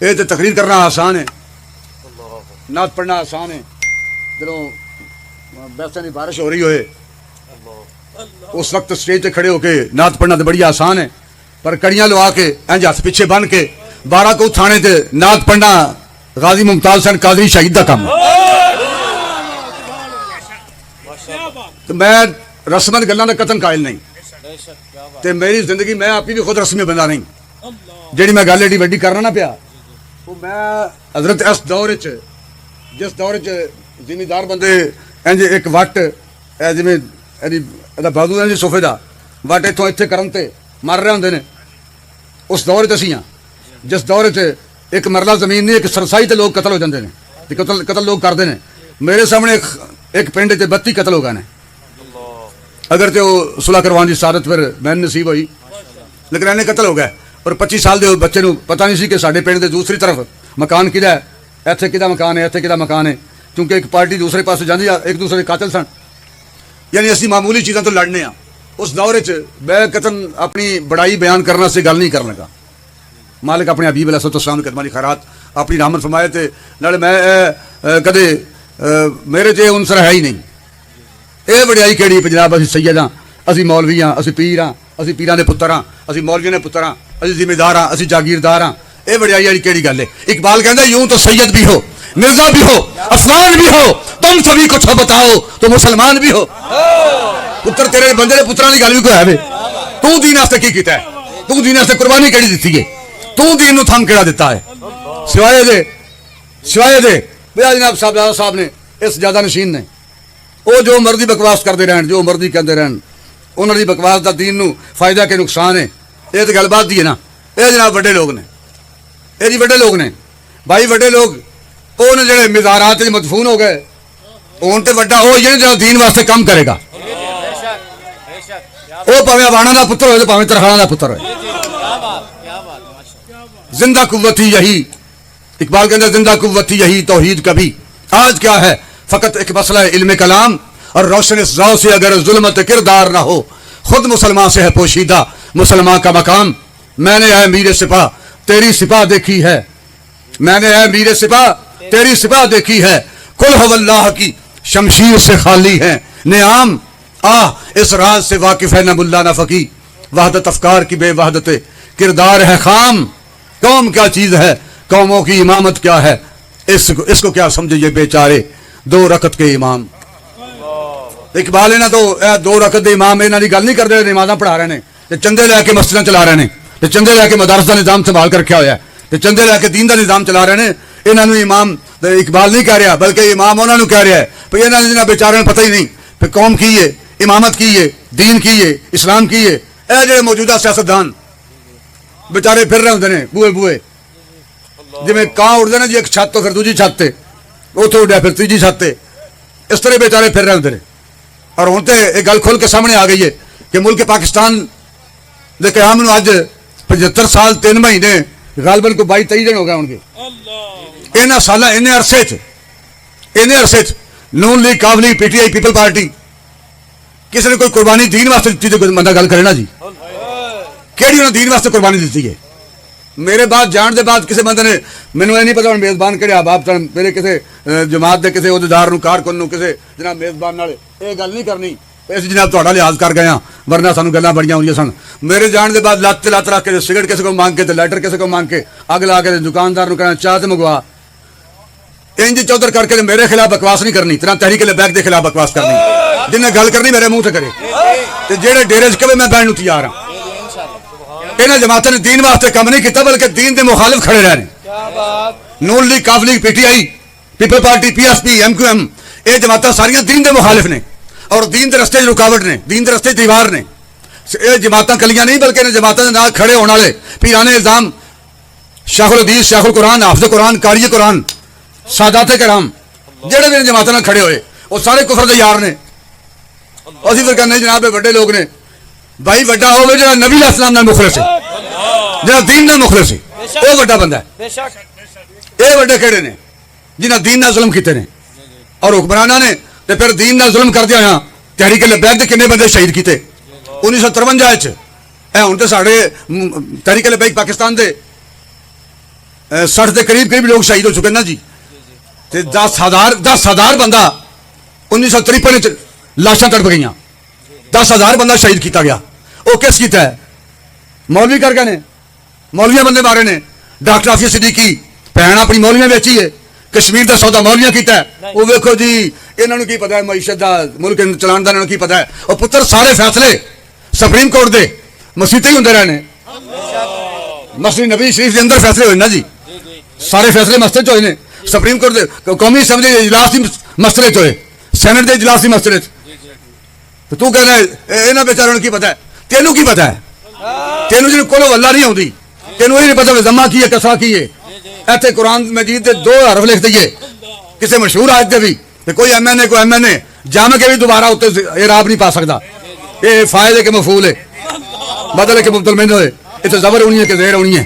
ये तो तकरीर करना आसान है, नात पढ़ना आसान है। जब वैसे नहीं बारिश हो रही होए उस वक्त स्टेज पे खड़े होके नात पढ़ना तो बड़ी आसान है, पर कड़ियां लवा के इंज हथ पिछे बन के 12 को थाने ते नात पढ़ना गाजी मुमताज हसन कादरी शहीद का काम। तो मैं रस्मत गल्लां दा कतन कायल नहीं, ते मेरी जिंदगी मैं आपकी भी खुद रस्मी बंदा नहीं। जी मैं गल एडी वड्डी करना ना पिया, तो मैं हजरत इस दौर च जिस दौर च जिमीदार बंदे इंज एक वट जिमें बाजू है जी सोफे का वट इतों इतने करन ते मर रहे होंगे ने, उस दौर च असी हाँ जिस दौर च एक मरला जमीन नहीं, एक सरसाई ते लोग कतल हो जाते हैं, कतल लोग करते हैं। मेरे सामने एक पिंड च 32 कतल हो गए हैं। अगर तो सुलह करवाने की सादत फिर मैंने नसीब हुई, लेकिन इन्हें कतल हो गए। और 25 साल के बच्चे को पता नहीं सी कि साढ़े पिंड के दूसरी तरफ मकान किदा है, इत्थे किदा मकान है, इत्थे किदा मकान है, क्योंकि एक पार्टी दूसरे पास जाती है, एक दूसरे के कातिल सन। यानी असी मामूली चीज़ों तो लड़ने हाँ। उस दौरे च मैं कतन अपनी बड़ाई बयान करने से गल नहीं कर लगा। मालिक अपने हबीब अलैहिस्सलाम की कदमां दी खैरात अपनी रहमत फरमाए थे। नाले मैं कदे मेरे च उनसर है ही नहीं। ये बड़ाई केड़ी पंजाब असी सैयद हाँ, असी मौलवी हाँ, असी पीर हाँ, असी पीरां दे पुत्तर हाँ, असी मौलवियां दे पुत्तर हाँ, असी जिम्मेदार हाँ, असी जागीरदार हाँ। ये बड़ाई वाली केड़ी गल है। इकबाल कहता यूं तो सैयद भी हो, मिर्जा भी हो, अफगान भी हो, तुम सभी कुछ बताओ तो मुसलमान भी हो। पुत्र तेरे बंदे ने पुत्रां दी गल भी कोई है वे। तू दीन वास्ते की कीता है, तू दीन वास्ते कुर्बानी केड़ी दित्ती है, तू दीन नूं थम केड़ा दिता है, सिवाए दे भैया जनाब साहब ने इस ज्यादा नशीन ने वो जो मर्जी बकवास करते रहन, जो मर्जी कहते रहन, उन्होंने बकवास का दीन नूं फायदा के नुकसान है। ये तो गलबात दी है ना। ये जनाब वड्डे लोग ने, ये जी वड्डे लोग ने भाई, वड्डे लोग वो ने जेड़े मिजारात मदफून हो गए, हुण ते वड्डा वो ही जो दीन वास्ते काम करेगा। वो भावें अवाना का पुत्र हो, भावें तरखाना का पुत्र हो। जिंदा कुव्वत ही यही, इकबाल के अंदर जिंदा कुव्वत ही यही, तौहीद कभी आज क्या है फकत एक मसला है इल्म कलाम, और रोशन इस रौ से अगर जुल्मत किरदार ना हो, खुद मुसलमान से है पोशीदा मुसलमान का मकाम। मैंने है मीर सिपा तेरी सिपा देखी है, मैंने है मीर सिपा तेरी सिपा देखी है, कुल हवल्लाह की शमशीर से खाली है नियाम। इस राज से वाकिफ है न मुल्ला न फकी, वहदत अफकार की बेवहदत किरदार है खाम। कौम क्या चीज है, कौमों की इमामत क्या है, इसको क्या समझे ये बेचारे दो रकत के इमाम। इकबाल ना तो 2 रकत के इमाम इन्हों की गल नहीं करते, नमाज़ां पढ़ा रहे हैं, चंदे लैके मस्जिदां चला रहे हैं, चंदे लैके मदारस का निज़ाम संभाल कर रखा होया है, चंदे लैके दीन का निज़ाम चला रहे हैं। इन्होंने इमाम इकबाल नहीं कह रहा, बल्कि इमाम उन्होंने कह रहा है भाई इन्होंने बेचारे पता ही नहीं फिर कौम की है, इमामत की है, दीन की है, इस्लाम की है। यह जो मौजूदा सियासतदान बेचारे फिर रहे होंगे ने बूए बूए, जिमें कां उड़ते हैं जी, एक छत तो फिर दूजी छत से, उतो उड्या फिर तीजी छत से, इस तरह बेचारे फिर रहे होंगे ने। और हुण तो एक गल खुल के सामने आ गई है कि मुल्क पाकिस्तान के क्याम नूं अज 75 साल 3 महीने गालबन को 22-23 दिन हो गए होंगे। इन्हां साल इन्ने अरसे नून League, Qaf League, PTI, People party किसी ने कोई कुर्बानी दीन वास्ते दी तो बंदा गल करे ना जी, केड़ी उन्हें दीन वास्ते कुर्बानी दी है। मेरे बाद जान के बाद किसी बंदे ने मैनू नहीं पता मेजबान कि आप मेरे किसी जमात के किसी अहदेदार कारकुन किसी जनाब मेजबान नाल ये गल नहीं करनी असीं जनाब तुहाडा लिहाज कर गए हाँ, वरना सानू गल्लां बड़ियां होंदियां सन। मेरे जान के बाद लत्त रख के सिगरेट किसी को मांग के, लाइटर किसी को मांग के, अग ला के दुकानदार नूं कहना चाह ते मंगवा, इंज चौधर करके मेरे खिलाफ बकवास नहीं करनी, तेरा तहरीक लबैक के खिलाफ बकवास करनी, जिन्हें गल करनी मेरे मुंह से करे, ते जेड़े डेरे च कहे मैं बैठण नूं तैयार हाँ। इन्हां जमातां ने दीन वास्ते काम नहीं किया, बल्कि दीन के मुखालिफ खड़े रहे। Noon League, Qaf League, PTI, People Party, PSP, MQM, ये जमातां सारियां दीन के मुखालिफ ने और दीन के रस्ते रुकावट ने, दीन के रस्ते दीवार ने। ये जमातां कलियां नहीं, बल्कि इन्हां जमातां दे नाल खड़े होने वाले पीराने इल्जाम शाहुल हदीस, शाहुल कुरान, हाफिज़ कुरान, कारी कुरान, सादाते कराम, जेड़े भी जमातां नाल खड़े होए वो सारे कुफर दे यार ने। असीं फिर कहने जनाब बड़े लोग ने, भाई वड्डा होवे जिहड़ा नबी अलैहिस्सलाम नाल मुखलिस है, जिहड़ा दीन नाल मुखलिस है, वो वड्डा बंदा है। ये वड्डे केड़े ने जिन्हां दीन नाल जुल्म कीते ने और हुक्मरानां ने, ते फिर दीन नाल जुल्म करदे होया तहरीक लबैक दे किन्ने बंदे शहीद कीते 1953 च। हुण ते साडे तहरीक लबैक पाकिस्तान दे 60 के करीब करीब लोग शहीद हो चुके ना जी। ते 10,000 बंदा 1953 लाशां तड़प गई। 10,000 बंदा शहीद किया गया। वो किस किया है? मौलवी कर गए ने, मौलविया बंदे मारे ने। डॉक्टर आफिया सिद्दीकी भैन अपनी मौलवियां बेची है, कश्मीर का सौदा मौलवियां किया है। वो वेखो जी इन्होंने की पता है मैशत का मुल्क चलाने का इन्होंने की पता है। और पुत्र सारे फैसले सुप्रीम कोर्ट के मसीते ही होंगे रहने। मस्जिद नबी शरीफ के अंदर फैसले हुए ना जी, सारे फैसले मस्जिद होए ने। सुप्रीम कोर्ट के कौमी असैंबली के इजलास की मसले च होए, सैनट के इजलास की मसले च। तो तू कहना इन्होंने बेचारों की पता है? तेनू की पता है? तेनू जिन्हें कोलो अल्लाह नहीं आती, तेनू ये नहीं पता जमा की है कसरा की है। इतने कुरान मजीद के 2 हरफ लिख दिए किसी मशहूर आयत के भी, कोई MNA को MNA जम के भी दोबारा उत्ते एराब नहीं पा सकता। ये फायदे के मफूल है, बदल के मुबदल में होए, इतने जबर होनी है कि जेर होनी है।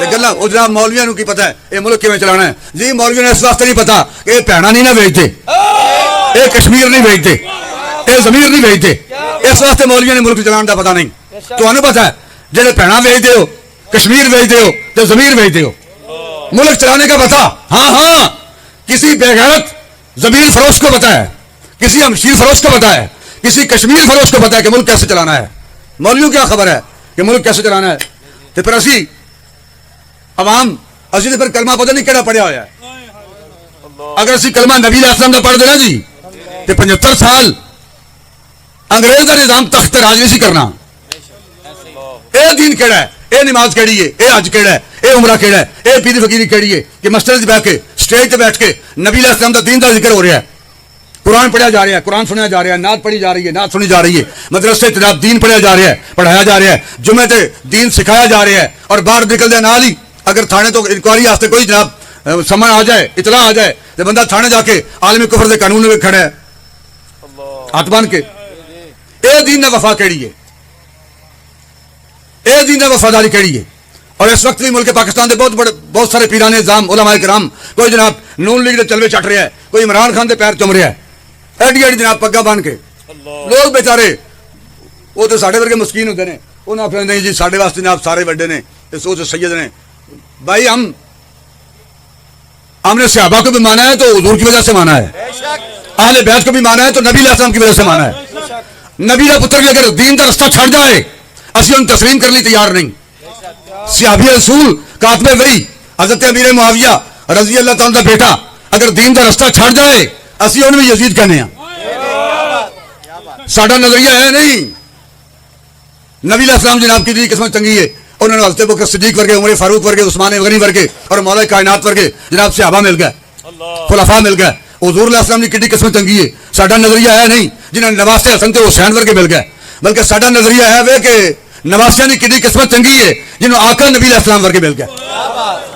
गल्ला वो जनाब मौलविया की पता है ये मुल्क किमें चलाना है जी। मौलविया ने इस वास्ते नहीं पता कि ये भैना नहीं ना बेचते, ये कश्मीर नहीं बेचते, ये जमीर नहीं बेचते। इस वास्ते मौलविया ने मुल्क चलाने का पता नहीं। तो पता है जेडे भैना बेचते हो, कश्मीर बेचते हो तो जमीर बेचते हो, मुल्क चलाने का पता? हाँ हाँ, किसी बेगैरत जमीर फरोश को पता है, किसी हमशीर फरोश को पता है, किसी कश्मीर फरोश को पता है कि मुल्क कैसे चलाना है। मौलवियों क्या खबर है कि मुल्क कैसे चलाना है? तो फिर असी अवाम असी फिर कलमा पता नहीं केड़ा पढ़िया होया है। अगर असी कलमा नबी असलम का पढ़ देना जी तो 75 साल अंग्रेज का निजाम तख्त राज नहीं करना। यह दीन केड़ा है, यह नमाज केड़ी है, यह हज केड़ा है, यह उमरा केड़ा है, यह पीरी फकीरी केड़ी है कि मस्जिद बैठ के स्टेज पर बैठ के नबी असलम का दीन का जिक्र हो रहा है, कुरान पढ़ा जा रहा है, कुरान सुना जा रहा है, नात पढ़ी जा रही है, नात सुनी जा रही है, मदरसे जनाब दीन पढ़ा जा रहा है, पढ़ाया जा रहा है, जुमे ते दीन सिखाया जा रहा है। और बाहर निकलते नाल ही अगर थाने तो इंक्वायरी वास्ते कोई जनाब समन आ जाए, इतला आ जाए तो बंदा थाने जाके आलमी कुफर के कानून में खड़ा है हाथ बन के। यह दीन ने वफा केड़ी है, यह दीन ने वफादारी केड़ी है। और इस वक्त भी मुल्क पाकिस्तान के बहुत सारे पीराने जाम उलमाए कराम, कोई जनाब नून लीग के चलवे चट रहा है, कोई इमरान खान के पैर चुम रहा है, एडी एडी जनाब पग्गा बन के। लोग बेचारे वो तो साढ़े वर्गे मस्कीन होते हैं, उन्हें आखिर नहीं जी साढ़े वास्ते जनाब सारे बड़े ने, सोच सैयद ने। भाई हमने सहाबा को भी माना है तो हुजूर की वजह से माना है, अहले बैत को भी माना है तो नबी अलैहिस्सलाम की वजह से माना है। नबी का पुत्र भी अगर दीन का रास्ता छड़ जाए असि उन तस्लीम करने तैयार नहीं। सहाबी रसूल कातबे वही हजरत अमीर मुआविया रजी अल्लाह तआला का बेटा अगर दीन का रास्ता छड़ जाए असि उन्हें भी यजीद कहने। साडा नजरिया है नहीं नबी अलैहिस्सलाम जनाब की दी किस्मत चंगी है, उन्होंने हज़रत अबू बकर सिद्दीक वर्गे, उमर फारूक वर्गे, उस्मान गनी वर्गे और मौला कायनात वर्गे जनाब सहाबा मिल गए, खुलफा मिल गए। हुजूर अलैहिस्सलाम की कितनी किस्मत चंगी है। साडा नजरिया है नहीं जिन्हें नवासे हसन ते हुसैन वर्गे मिल गए, बल्कि साडा नजरिया है वे कि नवासिया की कितनी किस्मत चंगी है जिन्होंने आका नबी अलैहिस्सलाम वर्गे मिल गए,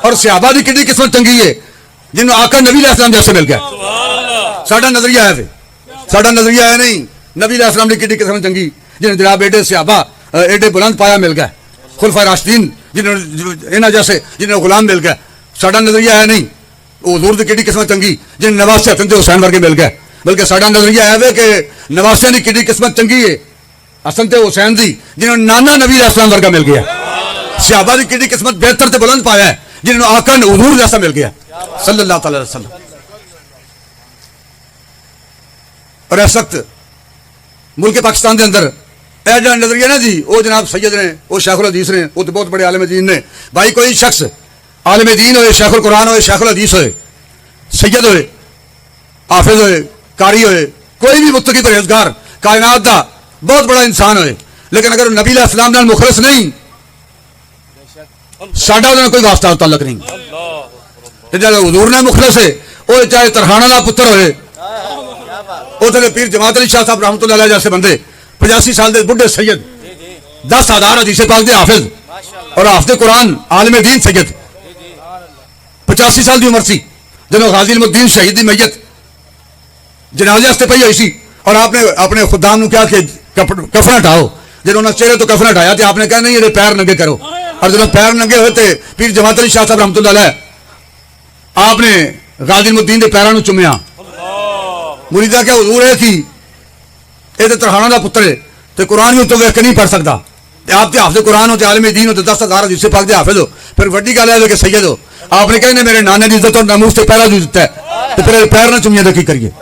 और सहाबा की कितनी किस्मत चंगी है जिन्होंने आका नबी अलैहिस्सलाम जैसे मिल गए। साडा नजरिया है, साडा नजरिया है नहीं नबी अलैहिस्सलाम की कितनी किस्मत चंगी जिन्हें जनाब एडे सहाबा एडे बुलंद पाया मिल गए, खुलफा राशिदीन जिन्होंने इन्होंने जैसे जिन्हें गुलाम मिल गए। साडा नजरिया है नहीं हुजूर की कितनी किस्मत चंगी जिन्हें नवासे हसन ते हुसैन वर्गे मिल गए, बल्कि साडा नजरिया है वे कि नवासिया की कितनी किस्मत चंगी है हसन ते हुसैन दी जिन्होंने नाना नबी अलैहिस्सलाम वर्गा मिल गया। सहाबा की कितनी किस्मत बेहतर ते बुलंद पाया है जिन्होंने आका हुजूर जैसा मिल गया सल्लल्लाहु अलैहि वसल्लम। और इस वक्त मुल्क पाकिस्तान के अंदर ऐसा नजरिया ना जी वो जनाब सैयद ने, वो शेखुल हदीस ने, वो तो बहुत बड़े आलम दीन ने। भाई कोई शख्स आलम दीन होए, शेखुल कुरान होए, शेखुल हदीस होए, सैयद होए, हाफिज होए, कारी होए, कोई भी मुत्तकी परहेजगार कायनात का बहुत बड़ा इंसान होए, लेकिन अगर नबी अलैहिस्सलाम नाल मुखलिस नहीं साडा उन्हें कोई वास्ता ताल्लुक नहीं। हुजूर ने मुखलिस है वो चाहे तरखाना का पुत्र होए, उधर पीर जमात अली शाह साहब रहमतुल्लाह अलैह जैसे बंदे 85 साल के बुढ़े सैयद 10,000 हदीसे पाक दे हाफिज और हाफिज कुरान आलिम दीन सैयद 85 साल की उम्र सी जब गाजी इल्मुद्दीन शहीद की मैयत जनाजे वास्ते पई हुई सी और आपने अपने खुदाम ने कहा कि कफन हटाओ। जब उन्होंने चेहरे तो कफन हटाया तो आपने कहा नहीं ये पैर नंगे करो, और जब पैर नंगे हुए थे पीर जमात अली शाह साहब रहमतुल्लाह अलैह आपने गाजी इल्मुद्दीन के पैरों में चुमिया। मुरीदा क्या हुजूर है कि ये तो तरखाना का पुत्र है तो कुरान भी तो वेख के नहीं पढ़ सकता, आप तो हाफिज कुरान हो, आलिम दीन हो, 10,000 हदीसे पाक दे हाफिज हो, फिर वड्डी गल है कि सैयद हो। आपने कहने मेरे नाने की इज्जत और नामूस से पैरा जो दिता है तो फिर पैर ना चुमिया तो की करिए।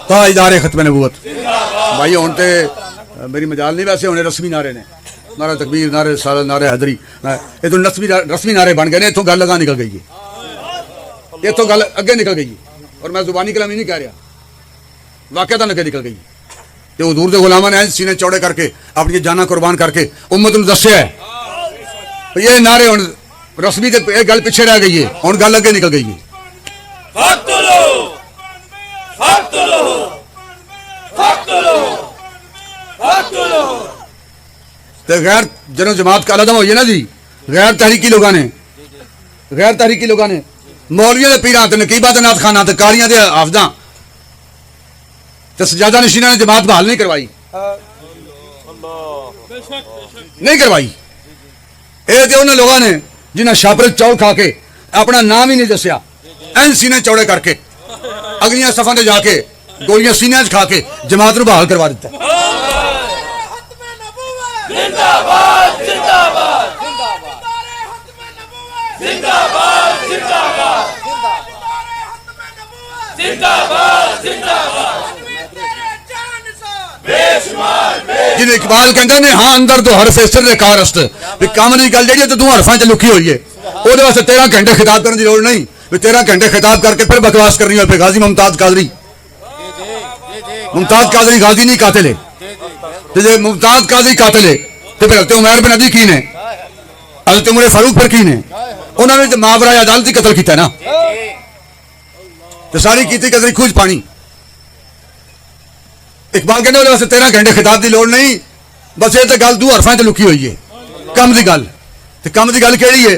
ताजदारे खत्म नबूवत भाई हुण ते मेरी मजाल नहीं, वैसे हुणे रस्मी नारे ने, नारा तकबीर, नारे रिसालत, नारे हैदरी, ये तो रस्मी नारे बन गए ने। इत्थों गल लगा निकल गई है, इत्थों गल अगे निकल गई है और मैं जुबानी कलामी नहीं कह रहा, वाकया अगे निकल गई। तो हुजूर दे गुलामां ने सीने चौड़े करके अपनी जाना कुर्बान करके उम्मत नूं दस्सिया है ये नारे हुण रस्मी ते गल पिछे रह गई है, हुण गल अगे निकल गई है। तो गैर जनो जमात का अलग होइए ना जी, गैर तहरीकी लोगों ने मौलवियों के पीरां ते नकीबां ते नाथ खाना ते कारियां ते हाफजां ते सजादा नशीनां ने जमात बहाल नहीं करवाई, ये तो उन्होंने लोगों ने जिन्हें छापरे चौल खा के अपना नाम ही नहीं दसिया, एन सीने चौड़े करके अगलियां सफा ते जाके गोलियां सीने खा के जमात नूं बहाल करवा दिता। जिन्हें इकबाल कहते ने हाँ अंदर तो हरफ सिर कारस्त भी काम की गल जी तू हरफा च लुकी हुई है, वो 13 घंटे खिताब करने की लोड़ नहीं भी 13 घंटे खिताब करके फिर बकवास करनी हो। गाजी मुमताज कादरी गाजी नहीं कातिल है, मुमताज कादरी कातिल है तो फिर हज़रत उमर बिन अदी की ने, हज़रत उमर फारूक फिर की ने, उन्होंने तो मावरा अदालती कतल किया ना, तो सारी की कतरी खूज पानी। इकबाल कहने वाले 13 घंटे खिताब की लोड़ नहीं, बस ये तो गल 2 हरफा च लुकी हुई है कम की गल। तो कम की गल केड़ी है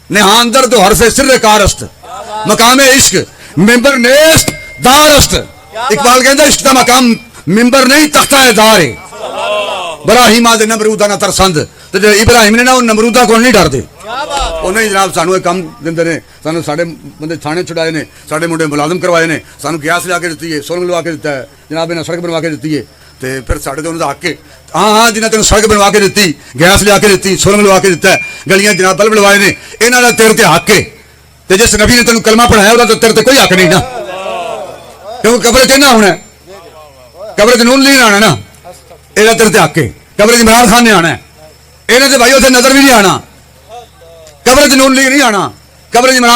ने हाँ अंदर तो हरफे सिर कारस्त मकामे इश्क मिंबर नेस्त दारस्त। इकबाल कहता इश्क का मकाम मिंबर नहीं तख्ता है दार है। इब्राहिम दे नमरूदा ना तरसंद, तो जो इब्राहिम ने ना नमरूदा को नहीं डरते, उन्हें जनाब सानू काम देंदे ने, सानू साडे बंदे थाने छुड़ाए ने, साडे मुंडे मुलाजम करवाए ने, सानू गैस लिया के दी है, सुरंग लवा के दिता है जनाब, इन्हें सड़क बनवा के दी है, तो फिर साडे तो उन्होंने हक के हाँ जिन्हें तेन सड़क बनवा के दी, गैस लिया के दी, सुरंग लवा के दिता है, गलियां जनाब बल्ब लवाए ने, इन्हों का तेरे ते हक है। तो जिस नबी ने तेन कलमा पढ़ाया वह तो तेरे ते कोई हक नहीं ना, क्योंकि कब्र च ना होना, कब्र च नून नहीं आना ना, यह तेरे ते हक है। कब्र च इमरान खान ने आना है, इन्हें तो भाई उसे नजर भी नहीं आना, कब्र च नून लीग नहीं आना, कब्र च इमरान